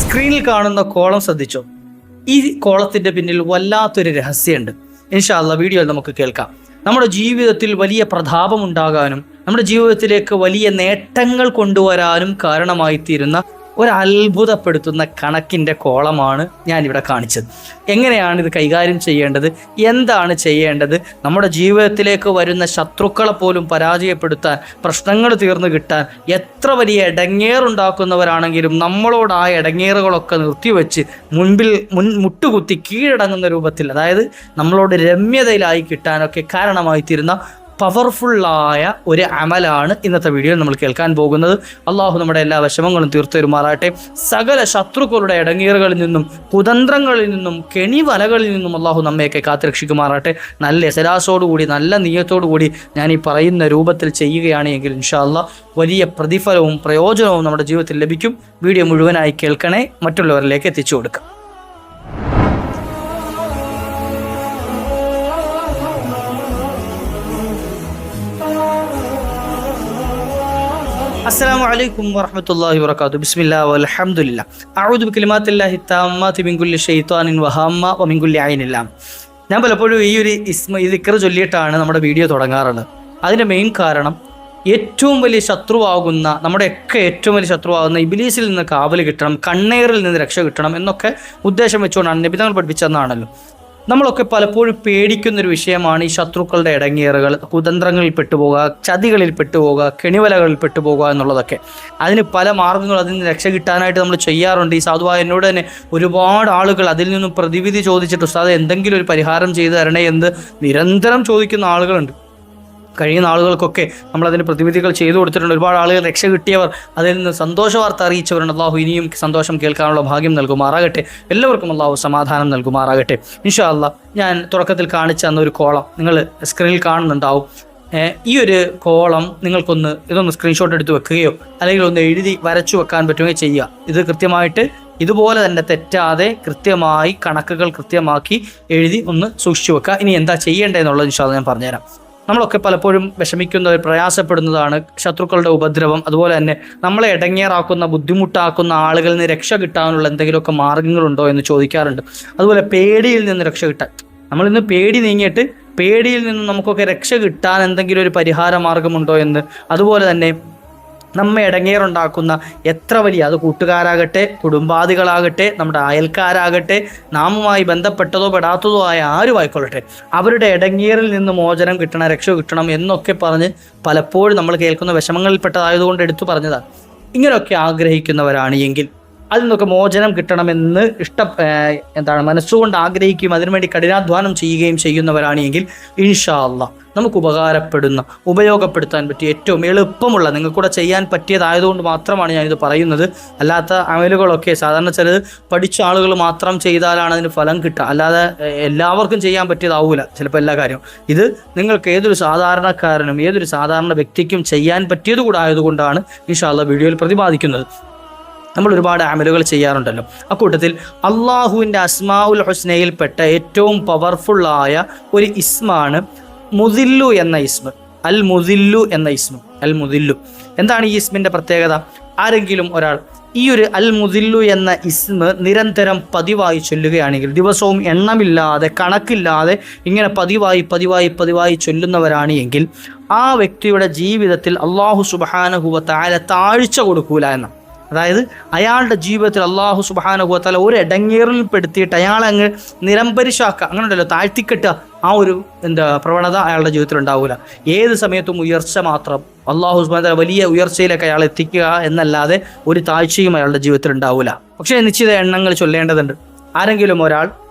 സ്ക്രീനിൽ കാണുന്ന കോളം ശ്രദ്ധിച്ചോ? ഈ കോളത്തിന്റെ പിന്നിൽ വല്ലാത്തൊരു രഹസ്യമുണ്ട്. ഇൻഷാ അല്ലാഹ് വീഡിയോയിൽ നമുക്ക് കേൾക്കാം. നമ്മുടെ ജീവിതത്തിൽ വലിയ പ്രതാപമുണ്ടാകാനും നമ്മുടെ ജീവിതത്തിലേക്ക് വലിയ നേട്ടങ്ങൾ കൊണ്ടുവരാനും കാരണമായി തീരുന്ന ഒരു അത്ഭുതപ്പെടുത്തുന്ന കണക്കിൻ്റെ കോളമാണ് ഞാനിവിടെ കാണിച്ചത്. എങ്ങനെയാണ് ഇത് കൈകാര്യം ചെയ്യേണ്ടത്, എന്താണ് ചെയ്യേണ്ടത്, നമ്മുടെ ജീവിതത്തിലേക്ക് വരുന്ന ശത്രുക്കളെ പോലും പരാജയപ്പെടുത്താൻ, പ്രശ്നങ്ങൾ തീർന്നു കിട്ടാൻ, എത്ര വലിയ ഇടങ്ങേറുണ്ടാക്കുന്നവരാണെങ്കിലും നമ്മളോട് ആ ഇടങ്ങേറുകളൊക്കെ നിർത്തിവെച്ച് മുട്ടുകുത്തി കീഴടങ്ങുന്ന രൂപത്തിൽ, അതായത് നമ്മളോട് രമ്യതയിലായി കിട്ടാനൊക്കെ കാരണമായി തീരുന്ന പവർഫുള്ളായ ഒരു അമലാണ് ഇന്നത്തെ വീഡിയോയിൽ നമ്മൾ കേൾക്കാൻ പോകുന്നത്. അള്ളാഹു നമ്മുടെ എല്ലാ വിഷമങ്ങളും തീർത്തു തരുമാറാട്ടെ. സകല ശത്രുക്കളുടെ ഇടങ്ങേറുകളിൽ നിന്നും കുതന്ത്രങ്ങളിൽ നിന്നും കെണിവലകളിൽ നിന്നും അള്ളാഹു നമ്മയൊക്കെ കാത്തുരക്ഷിക്കുമാറാട്ടെ. നല്ല ഇഖ്ലാസോടുകൂടി നല്ല നിയ്യത്തോടുകൂടി ഞാൻ ഈ പറയുന്ന രൂപത്തിൽ ചെയ്യുകയാണെങ്കിൽ ഇൻഷാ അല്ലാഹ് വലിയ പ്രതിഫലവും പ്രയോജനവും നമ്മുടെ ജീവിതത്തിൽ ലഭിക്കും. വീഡിയോ മുഴുവനായി കേൾക്കണേ, മറ്റുള്ളവരിലേക്ക് എത്തിച്ചു കൊടുക്കാം. السلام عليكم ورحمة الله وبركاته. بسم الله والحمد لله. أعوذ بكلمات الله التامات من كل شيطان وهامة ومن كل عين لام. ഞാൻ പലപ്പോഴും ഈ ഒരു ദിക്ർ ചൊല്ലിയിട്ടാണ് നമ്മുടെ വീഡിയോ തുടങ്ങാറുള്ളത്. അതിൻ്റെ മെയിൻ കാരണം ഏറ്റവും വലിയ ശത്രുവാകുന്ന, നമ്മുടെയൊക്കെ ഏറ്റവും വലിയ ശത്രുവാകുന്ന ഇബ്ലീസിൽ നിന്ന് കാവൽ കിട്ടണം, കണ്ണേറിൽ നിന്ന് രക്ഷ കിട്ടണം എന്നൊക്കെ ഉദ്ദേശം വെച്ചുകൊണ്ടാണ് നബി തങ്ങൾ പഠിപ്പിച്ചതെന്നാണല്ലോ. നമ്മളൊക്കെ പലപ്പോഴും പേടിക്കുന്നൊരു വിഷയമാണ് ഈ ശത്രുക്കളുടെ ഇടങ്ങേറുകൾ, കുതന്ത്രങ്ങളിൽ പെട്ടുപോകുക, ചതികളിൽ പെട്ടുപോകുക, കെണിവലകളിൽ പെട്ടുപോകുക എന്നുള്ളതൊക്കെ. അതിന് പല മാർഗ്ഗങ്ങളും അതിൽ നിന്ന് രക്ഷ കിട്ടാനായിട്ട് നമ്മൾ ചെയ്യാറുണ്ട്. ഈ സാധുവായ എന്നോട് തന്നെ ഒരുപാട് ആളുകൾ അതിൽ നിന്നും പ്രതിവിധി ചോദിച്ചിട്ട് ഉസ്താദ് എന്തെങ്കിലും ഒരു പരിഹാരം ചെയ്തു തരണേ എന്ന് നിരന്തരം ചോദിക്കുന്ന ആളുകളുണ്ട്. കഴിയുന്ന ആളുകൾക്കൊക്കെ നമ്മളതിന് പ്രതിവിധികൾ ചെയ്തു കൊടുത്തിട്ടുണ്ട്. ഒരുപാട് ആളുകൾ രക്ഷ കിട്ടിയവർ, അതിൽ നിന്ന് സന്തോഷ വാർത്ത അറിയിച്ചവരുണ്ട്. അള്ളാഹു ഇനിയും സന്തോഷം കേൾക്കാനുള്ള ഭാഗ്യം നൽകുമാറാകട്ടെ. എല്ലാവർക്കും അള്ളാഹു സമാധാനം നൽകുമാറാകട്ടെ. ഇൻഷാ അല്ലാഹ് ഞാൻ തുടക്കത്തിൽ കാണിച്ച ഒരു കോളം നിങ്ങൾ സ്ക്രീനിൽ കാണുന്നുണ്ടാവും. ഈ ഒരു കോളം ഇതൊന്ന് സ്ക്രീൻഷോട്ട് എടുത്ത് വെക്കുകയോ അല്ലെങ്കിൽ ഒന്ന് എഴുതി വരച്ചു വെക്കാൻ പറ്റുകയോ ചെയ്യുക. ഇത് കൃത്യമായിട്ട് ഇതുപോലെ തന്നെ തെറ്റാതെ കൃത്യമായി കണക്കുകൾ കൃത്യമാക്കി എഴുതി ഒന്ന് സൂക്ഷിച്ചു വെക്കുക. ഇനി എന്താ ചെയ്യേണ്ടതെന്നുള്ളത് ഇൻഷാ അല്ലാഹ് ഞാൻ പറഞ്ഞുതരാം. നമ്മളൊക്കെ പലപ്പോഴും വിഷമിക്കുന്നവർ, പ്രയാസപ്പെടുന്നതാണ് ശത്രുക്കളുടെ ഉപദ്രവം. അതുപോലെ തന്നെ നമ്മളെ ഇടങ്ങേറാക്കുന്ന, ബുദ്ധിമുട്ടാക്കുന്ന ആളുകളിൽ നിന്ന് രക്ഷ കിട്ടാനുള്ള എന്തെങ്കിലുമൊക്കെ മാർഗ്ഗങ്ങളുണ്ടോ എന്ന് ചോദിക്കാറുണ്ട്. അതുപോലെ പേടിയിൽ നിന്ന് രക്ഷ കിട്ടാൻ, നമ്മളിന്ന് പേടി നീങ്ങിയിട്ട് പേടിയിൽ നിന്ന് നമുക്കൊക്കെ രക്ഷ കിട്ടാൻ എന്തെങ്കിലും ഒരു പരിഹാര മാർഗമുണ്ടോ എന്ന്, അതുപോലെ തന്നെ നമ്മെ ഇടങ്ങേറുണ്ടാക്കുന്ന എത്ര വലിയ, അത് കൂട്ടുകാരാകട്ടെ, കുടുംബാദികളാകട്ടെ, നമ്മുടെ അയൽക്കാരാകട്ടെ, നാമുമായി ബന്ധപ്പെട്ടതോ പെടാത്തതോ ആയ ആരും ആയിക്കൊള്ളട്ടെ, അവരുടെ ഇടങ്ങേറിൽ നിന്ന് മോചനം കിട്ടണം, രക്ഷ കിട്ടണം എന്നൊക്കെ പറഞ്ഞ് പലപ്പോഴും നമ്മൾ കേൾക്കുന്ന വിഷമങ്ങളിൽപ്പെട്ടതായതുകൊണ്ട് എടുത്തു പറഞ്ഞതാണ്. ഇങ്ങനെയൊക്കെ ആഗ്രഹിക്കുന്നവരാണ് എങ്കിൽ, അതിൽ നിന്നൊക്കെ മോചനം കിട്ടണമെന്ന് മനസ്സുകൊണ്ട് ആഗ്രഹിക്കുകയും അതിനുവേണ്ടി കഠിനാധ്വാനം ചെയ്യുകയും ചെയ്യുന്നവരാണ് എങ്കിൽ ഇൻഷാ അല്ലാഹ് നമുക്ക് ഉപയോഗപ്പെടുത്താൻ പറ്റിയ ഏറ്റവും എളുപ്പമുള്ള, നിങ്ങൾക്കൂടെ ചെയ്യാൻ പറ്റിയതായതുകൊണ്ട് മാത്രമാണ് ഞാനിത് പറയുന്നത്. അല്ലാത്ത അമലുകളൊക്കെ സാധാരണ ചിലത് പഠിച്ച ആളുകൾ മാത്രം ചെയ്താലാണ് അതിന് ഫലം കിട്ടുക, അല്ലാതെ എല്ലാവർക്കും ചെയ്യാൻ പറ്റിയതാവൂല ചിലപ്പോൾ എല്ലാ കാര്യവും. ഇത് നിങ്ങൾക്ക് ഏതൊരു സാധാരണക്കാരനും ഏതൊരു സാധാരണ വ്യക്തിക്കും ചെയ്യാൻ പറ്റിയത് കൂടെ ആയതുകൊണ്ടാണ് ഇൻഷാ അല്ലാഹ് വീഡിയോയിൽ പ്രതിപാദിക്കുന്നത്. നമ്മൾ ഒരുപാട് അമലുകൾ ചെയ്യാറുണ്ടല്ലോ. അക്കൂട്ടത്തിൽ അള്ളാഹുവിൻ്റെ അസ്മാഉൽ ഹുസ്നയിൽപ്പെട്ട ഏറ്റവും പവർഫുള്ളായ ഒരു ഇസ്മാണ് മുദില്ലു എന്ന ഇസ്മ. അൽ മുദില്ലു എന്ന ഇസ്മ. അൽ മുദില്ലു എന്താണ് ഈ ഇസ്മിൻ്റെ പ്രത്യേകത? ആരെങ്കിലും ഒരാൾ ഈ ഒരു അൽ മുദില്ലു എന്ന ഇസ്മ നിരന്തരം പതിവായി ചൊല്ലുകയാണെങ്കിൽ, ദിവസവും എണ്ണമില്ലാതെ കണക്കില്ലാതെ ഇങ്ങനെ പതിവായി ചൊല്ലുന്നവരാണ് എങ്കിൽ ആ വ്യക്തിയുടെ ജീവിതത്തിൽ അള്ളാഹു സുബ്ഹാനഹു വ തആല താഴ്ച കൊടുക്കൂല എന്ന, അതായത് അയാളുടെ ജീവിതത്തിൽ അള്ളാഹു സുബ്ഹാനഹു വ തആല ഒരു ഇടങ്ങേറിൽ പെടുത്തിയിട്ട് അയാളെ അങ്ങ് നിരംപരിശാക്കുക, അങ്ങനെ ഉണ്ടല്ലോ, താഴ്ത്തിക്കെട്ടുക, ആ ഒരു പ്രവണത അയാളുടെ ജീവിതത്തിൽ ഉണ്ടാവില്ല. ഏത് സമയത്തും ഉയർച്ച മാത്രം, അള്ളാഹു സുബ്ഹാനഹു വ തആല വലിയ ഉയർച്ചയിലേക്ക് അയാളെ എത്തിക്കുക എന്നല്ലാതെ ഒരു താഴ്ചയും അയാളുടെ ജീവിതത്തിൽ ഉണ്ടാവില്ല. പക്ഷേ നിശ്ചിത എണ്ണങ്ങൾ ചൊല്ലേണ്ടതുണ്ട്. ആരെങ്കിലും ഒരാൾ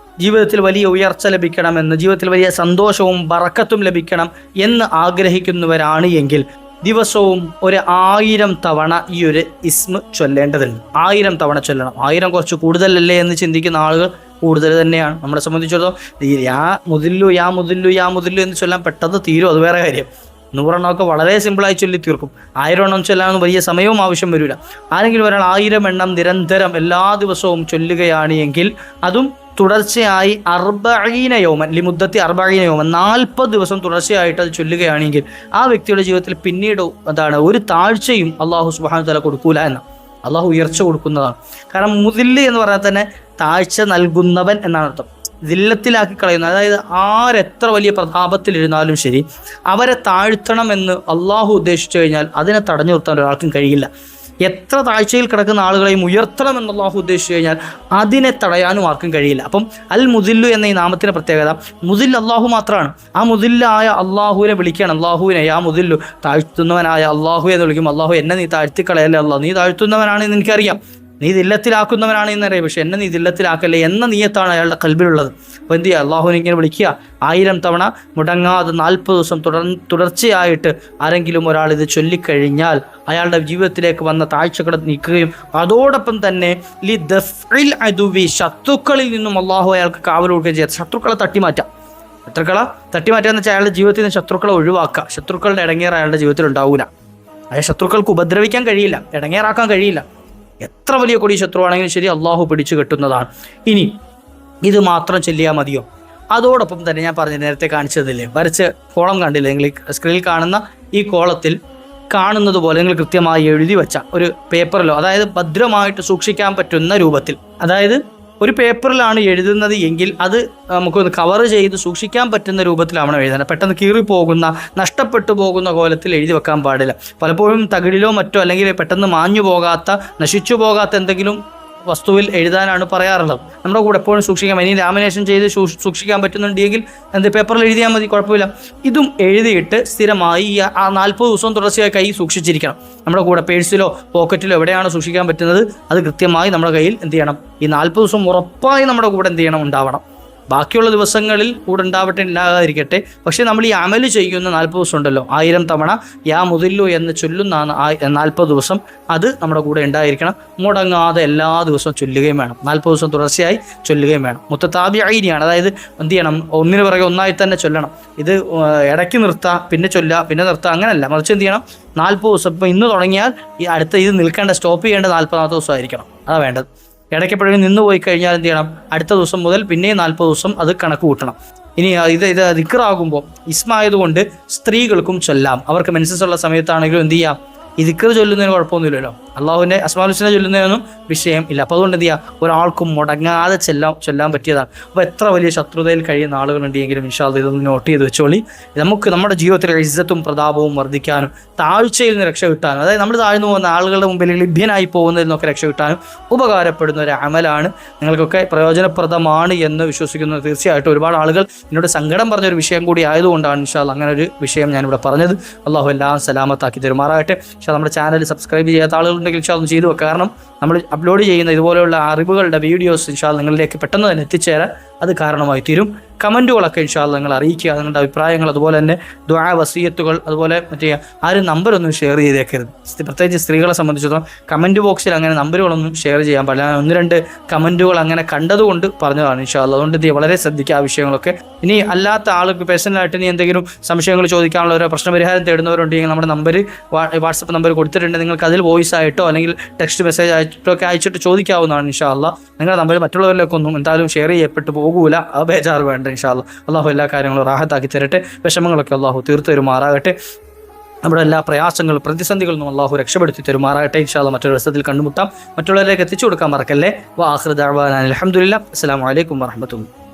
ജീവിതത്തിൽ വലിയ ഉയർച്ച ലഭിക്കണമെന്ന്, ജീവിതത്തിൽ വലിയ സന്തോഷവും ബറക്കത്തും ലഭിക്കണം എന്ന് ആഗ്രഹിക്കുന്നവരാണ് എങ്കിൽ ദിവസവും 1000 തവണ ഈ ഒരു ഇസ്മ ചൊല്ലേണ്ടതുണ്ട്. 1000 തവണ ചൊല്ലണം. 1000 കുറച്ച് കൂടുതലല്ലേ എന്ന് ചിന്തിക്കുന്ന ആളുകൾ കൂടുതൽ തന്നെയാണ്. നമ്മളെ സംബന്ധിച്ചിടത്തോളം യാ മുദില്ലു എന്ന് ചൊല്ലാൻ പെട്ടെന്ന് തീരും, അത് വേറെ കാര്യം. 100 എണ്ണമൊക്കെ വളരെ സിമ്പിളായി ചൊല്ലി തീർക്കും. 1000 എണ്ണം ചൊല്ലാനൊന്നും വലിയ സമയവും ആവശ്യം വരില്ല. ആരെങ്കിലും ഒരാൾ 1000 എണ്ണം നിരന്തരം എല്ലാ ദിവസവും ചൊല്ലുകയാണ് എങ്കിൽ, അതും തുടർച്ചയായി 40 യൗമൻ ലിമുദ്ദത്തി 40 യൗമൻ 40 ദിവസം തുടർച്ചയായിട്ട് അത് ചൊല്ലുകയാണെങ്കിൽ ആ വ്യക്തിയുടെ ജീവിതത്തിൽ പിന്നീട് ഒരു താഴ്ചയും അള്ളാഹു സുബ്ഹാനഹു വ തആല കൊടുക്കൂല എന്ന. അള്ളാഹു ഉയർച്ച കൊടുക്കുന്നതാണ്. കാരണം മുദില്ല് എന്ന് പറഞ്ഞാൽ തന്നെ താഴ്ച നൽകുന്നവൻ എന്നാണ് അർത്ഥം. ദില്ലത്തിലാക്കി കളയുന്ന, അതായത് ആരെത്ര വലിയ പ്രതാപത്തിലിരുന്നാലും ശരി അവരെ താഴ്ത്തണമെന്ന് അള്ളാഹു ഉദ്ദേശിച്ചു കഴിഞ്ഞാൽ അതിനെ തടഞ്ഞു നിർത്താൻ ഒരാൾക്കും കഴിയില്ല. എത്ര താഴ്ചയിൽ കിടക്കുന്ന ആളുകളെയും ഉയർത്തണമെന്ന് അള്ളാഹു ഉദ്ദേശിച്ചു കഴിഞ്ഞാൽ അതിനെ തടയാനും ആർക്കും കഴിയില്ല. അപ്പം അൽ മുദില്ലു എന്ന ഈ നാമത്തിൻ്റെ പ്രത്യേകത, മുദിൽ അള്ളാഹു മാത്രമാണ്. ആ മുദില്ലായ അള്ളാഹുവിനെ വിളിക്കുകയാണ്. അള്ളാഹുവിനെ യാ മുദില്ലു, താഴ്ത്തുന്നവനായ അള്ളാഹു എന്ന് വിളിക്കും. അള്ളാഹു എന്നെ നീ താഴ്ത്തിക്കളയല്ലേ അള്ളാഹു, നീ താഴ്ത്തുന്നവനാണെന്ന് എനിക്കറിയാം, നീ ദില്ലത്തിലാക്കുന്നവനാണ് എന്നറിയാം, പക്ഷെ എന്നെ നീ ദില്ലത്തിലാക്കല്ലേ എന്ന നീയത്താണ് അയാളുടെ കൽബിലുള്ളത്. അപ്പോൾ എന്ത് ചെയ്യുക, അള്ളാഹുവിനെ ഇങ്ങനെ വിളിക്കുക. 1000 തവണ മുടങ്ങാതെ 40 ദിവസം തുടർച്ചയായിട്ട് ആരെങ്കിലും ഒരാൾ ഇത് ചൊല്ലിക്കഴിഞ്ഞാൽ അയാളുടെ ജീവിതത്തിലേക്ക് വന്ന താഴ്ചകൾ നീക്കുകയും അതോടൊപ്പം തന്നെ ശത്രുക്കളിൽ നിന്നും അള്ളാഹു അയാൾക്ക് കാവൽ കൊടുക്കുകയും ചെയ്യാം. ശത്രുക്കളെ തട്ടിമാറ്റുക എന്ന് വെച്ചാൽ അയാളുടെ ജീവിതത്തിൽ നിന്ന് ശത്രുക്കളെ ഒഴിവാക്കുക. ശത്രുക്കളുടെ ഇടങ്ങേറ് അയാളുടെ ജീവിതത്തിൽ ഉണ്ടാവില്ല. അയാൾ ശത്രുക്കൾക്ക് ഉപദ്രവിക്കാൻ കഴിയില്ല, ഇടങ്ങേറാക്കാൻ കഴിയില്ല. എത്ര വലിയ കൊടി ശത്രുവാണെങ്കിലും ശരി അള്ളാഹു പിടിച്ചു കെട്ടുന്നതാണ്. ഇനി ഇത് മാത്രം ചൊല്ലിയാൽ മതിയോ? അതോടൊപ്പം തന്നെ ഞാൻ പറഞ്ഞ നേരത്തെ കാണിച്ചതില്ലേ, വരച്ച് കോളം കണ്ടില്ലേ, നിങ്ങൾ സ്ക്രീനിൽ കാണുന്ന ഈ കോളത്തിൽ കാണുന്നത് പോലെ നിങ്ങൾ കൃത്യമായി എഴുതി വെച്ച ഒരു പേപ്പറിലോ, അതായത് ഭദ്രമായിട്ട് സൂക്ഷിക്കാൻ പറ്റുന്ന രൂപത്തിൽ, അതായത് ഒരു പേപ്പറിലാണ് എഴുതുന്നത് എങ്കിൽ അത് നമുക്കൊന്ന് കവർ ചെയ്ത് സൂക്ഷിക്കാൻ പറ്റുന്ന രൂപത്തിലാണ് എഴുതുന്നത്. പെട്ടെന്ന് കീറിപ്പോകുന്ന, നഷ്ടപ്പെട്ടു പോകുന്ന കോലത്തിൽ എഴുതി വെക്കാൻ പാടില്ല. പലപ്പോഴും തകിടിലോ മറ്റോ അല്ലെങ്കിൽ പെട്ടെന്ന് മാഞ്ഞു പോകാത്ത, നശിച്ചു പോകാത്ത എന്തെങ്കിലും വസ്തുവിൽ എഴുതാനാണ് പറയാറുള്ളത്. നമ്മുടെ കൂടെ എപ്പോഴും സൂക്ഷിക്കാം. ഇനി ലാമിനേഷൻ ചെയ്ത് സൂക്ഷിക്കാൻ പറ്റുന്നുണ്ടെങ്കിൽ പേപ്പറിൽ എഴുതിയാൽ മതി, കുഴപ്പമില്ല. ഇതും എഴുതിയിട്ട് സ്ഥിരമായി ആ 40 ദിവസവും തുടർച്ചയായി കൈ സൂക്ഷിച്ചിരിക്കണം. നമ്മുടെ കൂടെ പേഴ്സിലോ പോക്കറ്റിലോ എവിടെയാണോ സൂക്ഷിക്കാൻ പറ്റുന്നത് അത് കൃത്യമായി നമ്മുടെ കയ്യിൽ എന്ത് ചെയ്യണം, ഈ 40 ദിവസം ഉറപ്പായി നമ്മുടെ കൂടെ എന്ത് ചെയ്യണം, ഉണ്ടാവണം. ബാക്കിയുള്ള ദിവസങ്ങളിൽ കൂടെ ഉണ്ടാവട്ടെ, ഉണ്ടാകാതിരിക്കട്ടെ, പക്ഷേ നമ്മൾ ഈ അമല് ചെയ്യുന്ന 40 ദിവസം ഉണ്ടല്ലോ, 1000 തവണ യാ മുദില്ലു എന്ന് ചൊല്ലുന്ന 40 ദിവസം അത് നമ്മുടെ കൂടെ ഉണ്ടായിരിക്കണം. മുടങ്ങാതെ എല്ലാ ദിവസവും ചൊല്ലുകയും വേണം. 40 ദിവസം തുടർച്ചയായി ചൊല്ലുകയും വേണം. മുത്തതാബിഈനിയാണ്, അതായത് എന്ത് ചെയ്യണം, ഒന്നിനു പിറകെ ഒന്നായി തന്നെ ചൊല്ലണം. ഇത് ഇടയ്ക്ക് നിർത്താം, പിന്നെ ചൊല്ലുക, പിന്നെ നിർത്താം, അങ്ങനെയല്ല. മറിച്ച് എന്ത് ചെയ്യണം, 40 ദിവസം, ഇപ്പോൾ ഇന്ന് തുടങ്ങിയാൽ ഈ അടുത്ത ഇത് നിൽക്കേണ്ട, സ്റ്റോപ്പ് ചെയ്യേണ്ട 40ാമത്തെ ദിവസം ആയിരിക്കണം. അതാണ് വേണ്ടത്. ഇടയ്ക്കെപ്പോഴും നിന്ന് പോയി കഴിഞ്ഞാൽ എന്ത് ചെയ്യണം, അടുത്ത ദിവസം മുതൽ പിന്നെയും 40 ദിവസം അത് കണക്ക് കൂട്ടണം. ഇനി ഇത് ദിക്റാകുമ്പോൾ ഇസ്മായതുകൊണ്ട് സ്ത്രീകൾക്കും ചൊല്ലാം. അവർക്ക് മെൻസസ് ഉള്ള സമയത്താണെങ്കിലും എന്ത് ചെയ്യാം, ഈ ദിക്ർ ചൊല്ലുന്നതിന് കുഴപ്പമൊന്നുമില്ലല്ലോ. അള്ളാഹുവിൻ്റെ അസ്മാഉൽ ഹുസ്ന ചൊല്ലുന്നതിനൊന്നും വിഷയം ഇല്ല. അപ്പോൾ അതുകൊണ്ട് എന്ത് ചെയ്യുക, ഒരാൾക്കും മുടങ്ങാതെ ചൊല്ലാൻ പറ്റിയതാണ്. അപ്പോൾ എത്ര വലിയ ശത്രുതയിൽ കഴിയുന്ന ആളുകളുണ്ടെങ്കിലും ഇൻഷാ അല്ലാഹ് ഇതൊന്ന് നോട്ട് ചെയ്ത് വെച്ചോളി. നമുക്ക് നമ്മുടെ ജീവിതത്തിലെ ഇസ്സത്തും പ്രതാപവും വർദ്ധിക്കാനും താഴ്ചയിൽ നിന്ന് രക്ഷ കിട്ടാനും, അതായത് നമ്മൾ താഴ്ന്നു പോകുന്ന ആളുകളുടെ മുമ്പിൽ ലഭ്യനായി പോകുന്നതിൽ നിന്നൊക്കെ രക്ഷ കിട്ടാനും ഉപകാരപ്പെടുന്ന ഒരു അമലാണ്. നിങ്ങൾക്കൊക്കെ പ്രയോജനപ്രദമാണ് എന്ന് വിശ്വസിക്കുന്നത്. തീർച്ചയായിട്ടും ഒരുപാട് ആളുകൾ എന്നോട് സങ്കടം പറഞ്ഞൊരു വിഷയം കൂടി ആയതുകൊണ്ടാണ് ഇൻഷാ അല്ലാഹ് അങ്ങനെ ഒരു വിഷയം ഞാനിവിടെ പറഞ്ഞത്. അള്ളാഹു എല്ലാം സലാമത്താക്കി തരുമാറാകട്ടെ. നമ്മുടെ ചാനൽ സബ്സ്ക്രൈബ് ചെയ്യാത്ത ആളുകളുണ്ടെങ്കിൽ ഇൻഷാ അല്ലാഹ് ചെയ്തു വെക്കുക. കാരണം നമ്മൾ അപ്ലോഡ് ചെയ്യുന്ന ഇതുപോലെയുള്ള അറിവുകളുടെ വീഡിയോസ് ഇൻഷാ അല്ലാഹ് നിങ്ങളിലേക്ക് പെട്ടെന്ന് തന്നെ എത്തിച്ചേരാൻ അത് കാരണമായി തീരും. കമൻറ്റുകളൊക്കെ ഇൻഷാ അല്ലാഹ് നിങ്ങൾ അറിയിക്കുക, നിങ്ങളുടെ അഭിപ്രായങ്ങൾ, അതുപോലെ തന്നെ ദുആ വസിയത്തുകൾ, അതുപോലെ മറ്റേ ആരും നമ്പറൊന്നും ഷെയർ ചെയ്തേക്കരുത്. പ്രത്യേകിച്ച് സ്ത്രീകളെ സംബന്ധിച്ചിടത്തോളം കമൻറ്റ് ബോക്സിൽ അങ്ങനെ നമ്പറുകളൊന്നും ഷെയർ ചെയ്യാൻ പാടില്ല. 1-2 കമൻറ്റുകൾ അങ്ങനെ കണ്ടതുകൊണ്ട് പറഞ്ഞതാണ് ഇൻഷാ അല്ലാഹ്. അതുകൊണ്ട് ഇത് വളരെ ശ്രദ്ധിക്കുക ആ വിഷയങ്ങളൊക്കെ. ഇനി അല്ലാത്ത ആൾക്ക് പേഴ്സണലായിട്ട് ഇനി എന്തെങ്കിലും സംശയങ്ങൾ ചോദിക്കാനുള്ള ഒരു പ്രശ്നപരിഹാരം തേടുന്നവരുണ്ടെങ്കിൽ നമ്മുടെ നമ്പർ, വാട്സപ്പ് നമ്പർ കൊടുത്തിട്ടുണ്ട്. നിങ്ങൾക്ക് അതിൽ വോയിസ് ആയിട്ടോ അല്ലെങ്കിൽ ടെക്സ്റ്റ് മെസ്സേജ് ആയിട്ടോ ഒക്കെ അയച്ചിട്ട് ചോദിക്കാവുന്നതാണ് ഇൻഷാ അല്ലാഹ്. നിങ്ങളുടെ നമ്പർ മറ്റുള്ളവരിലേക്കൊന്നും എന്തായാലും ഷെയർ ചെയ്യപ്പെട്ടു പോകൂല, ആ ബേജാറ് വേണ്ട ഇൻഷാ അല്ലാഹ്. അള്ളാഹു എല്ലാ കാര്യങ്ങളും റാഹത്താക്കി തരട്ടെ. വിഷമങ്ങളൊക്കെ അള്ളാഹു തീർത്തു തരുമാറാകട്ടെ. നമ്മുടെ എല്ലാ പ്രയാസങ്ങളും പ്രതിസന്ധികളിൽ നിന്നും അള്ളാഹു രക്ഷപ്പെടുത്തി തരുമാറാകട്ടെ. ഇൻഷാ അല്ലാഹ് മറ്റൊരു ദിവസത്തിൽ കണ്ടുമുട്ടാം. മറ്റുള്ളവരിലേക്ക് എത്തിച്ചു കൊടുക്കാൻ മറക്കല്ലേ. വ ആഖിറു ദഅ്വാനാ അൽഹംദുലില്ലാഹ്. അസ്സലാമു അലൈക്കും വറഹ്മത്തുള്ളാഹി.